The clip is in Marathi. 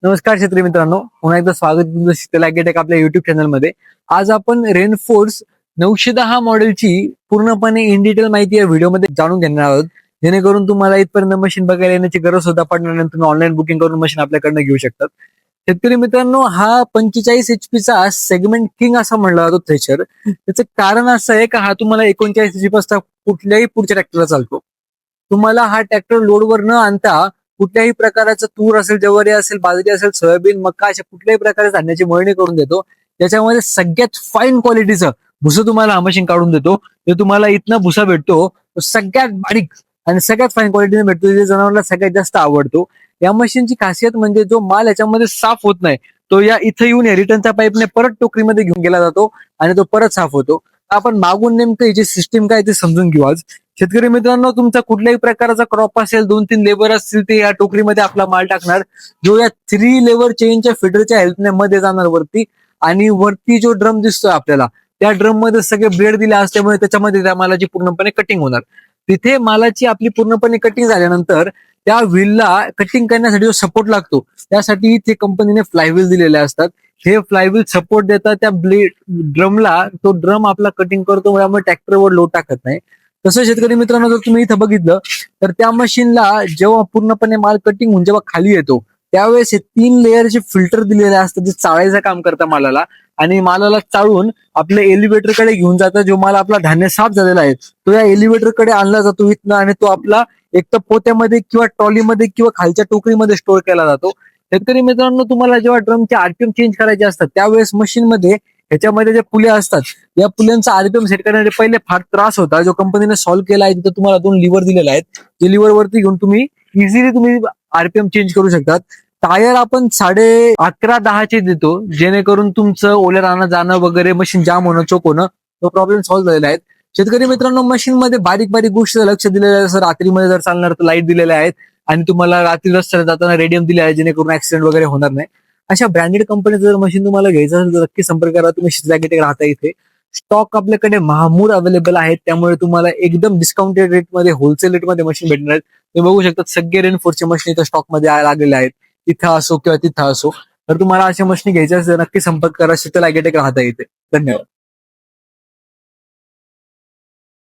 नमस्कार शेतकरी मित्रांनो, पुन्हा एकदा स्वागत तुमचं शीतल ॲग्रोटेक आपल्या युट्यूब चॅनलमध्ये. आज आपण रेनफोर्स 910 मॉडेलची पूर्णपणे इन डिटेल माहिती या व्हिडिओमध्ये जाणून घेणार आहोत, जेणेकरून तुम्हाला इथपर्यंत मशीन बघायला येण्याची गरज सुद्धा पडणार नाही. तुम्ही ऑनलाईन बुकिंग करून मशीन आपल्याकडनं घेऊ शकतात. शेतकरी मित्रांनो, हा 45 HP चा सेगमेंट किंग असा म्हणला जातो थ्रेशर. त्याचं कारण असं आहे का हा तुम्हाला 39 HP पासून कुठल्याही पुढच्या ट्रॅक्टरला चालतो. तुम्हाला हा ट्रॅक्टर लोडवर न आणता कुठल्याही प्रकारचं तूर असेल, ज्वारी असेल, बाजरी असेल, सोयाबीन, मका अशा कुठल्याही प्रकारे धान्याची मळणी करून देतो. त्याच्यामध्ये सगळ्यात फाईन क्वालिटीचं भुसं तुम्हाला हा मशीन काढून देतो. जे तुम्हाला इथनं भुसा भेटतो तो सगळ्यात बारीक आणि सगळ्यात फाईन क्वालिटीने भेटतो, जे जनावरांना सगळ्यात जास्त आवडतो. या मशीनची खासियत म्हणजे जो माल याच्यामध्ये साफ होत नाही तो या इथं येऊन रिटर्नच्या पाईपने परत टोकरीमध्ये घेऊन गेला जातो आणि तो परत साफ होतो. आपण मागून नेमकं याची सिस्टीम काय ते समजून घेऊ आज. शेतकरी मित्रांनो, तुमचा कुठल्याही प्रकारचा क्रॉप असेल, 2-3 लेबर असतील, ते या टोकरीमध्ये आपला माल टाकणार, जो या 3 लेवर चेनच्या फिडरच्या हेल्पने मध्ये जाणार वरती. आणि वरती जो ड्रम दिसतोय आपल्याला, त्या ड्रम मध्ये सगळे ब्लेड दिले असल्यामुळे त्याच्यामध्ये त्या मालाची पूर्णपणे कटिंग होणार. तिथे मालाची आपली पूर्णपणे कटिंग झाल्यानंतर त्या व्हीलला कटिंग करण्यासाठी जो सपोर्ट लागतो, त्यासाठी इथे कंपनीने फ्लायव्हील दिलेले असतात. हे फ्लायव्हील सपोर्ट देतात त्या ब्लेड ड्रमला. तो ड्रम आपला कटिंग करतो, त्यामुळे ट्रॅक्टरवर लोड टाकत नाही. तसं शेतकरी मित्रांनो, जर तुम्ही इथं बघितलं तर त्या मशीनला जेव्हा पूर्णपणे माल कटिंग होऊन जेव्हा खाली येतो, त्यावेळेस हे 3 लेअरचे फिल्टर दिलेले असतात, जे चाळायचं काम करतात मालाला. आणि मालाला चाळून आपल्या एलिव्हेटरकडे घेऊन जातात. जो माल आपला धान्य साफ झालेला आहे तो या एलिव्हेटरकडे आणला जातो इथनं, आणि तो आपला एक तर पोत्यामध्ये किंवा ट्रॉलीमध्ये किंवा खालच्या टोकरीमध्ये स्टोअर केला जातो. शेतकरी मित्रांनो, तुम्हाला जेव्हा ड्रमचे आरपीएम चेंज करायचे असतात, त्यावेळेस मशीनमध्ये ह्याच्यामध्ये जे पुल्या असतात, या पुल्यांचा आरपीएम सेट करण्यासाठी पहिले फार त्रास होता, जो कंपनीने सॉल्व्ह केला आहे. तिथं तुम्हाला 2 लिव्हर दिलेले आहेत. ते लिव्हर वरती घेऊन तुम्ही इझिली तुम्ही आरपीएम चेंज करू शकतात. टायर आपण 11.5-10 देतो, जेणेकरून तुमचं ओल्या रानात जाणं वगैरे, मशीन जाम होणं, चोक होणं, तो प्रॉब्लेम सॉल्व्ह झालेला आहे. शेतकरी मित्रांनो, मशीन मध्ये बारीक बारीक गोष्टीचं लक्ष दिलेलं आहे. जसं रात्रीमध्ये जर चालणार तर लाईट दिलेल्या आहेत, आणि तुम्हाला रात्री रस्त्याला जाताना रेडियम दिले आहे, जेणेकरून ऍक्सिडेंट वगैरे होणार नाही. अशा ब्रँडेड कंपनीचं जर मशीन तुम्हाला घ्यायचं असेल तर नक्की संपर्क करा. तुम्ही शीतल ॲग्रोटेक राहता इथे. स्टॉक आपल्याकडे महामूर अवेलेबल आहेत, त्यामुळे तुम्हाला एकदम डिस्काउंटेड रेटमध्ये, होलसेल रेटमध्ये मशीन भेटणार आहेत. तुम्ही बघू शकता सगळे रेनफोर्सचे मशीन इथं स्टॉकमध्ये लागलेले आहेत, इथं असो किंवा तिथं असो. तर तुम्हाला अशा मशीन घ्यायच्या असेल तर नक्की संपर्क करा. शीतल ॲग्रोटेक राहता इथे. धन्यवाद.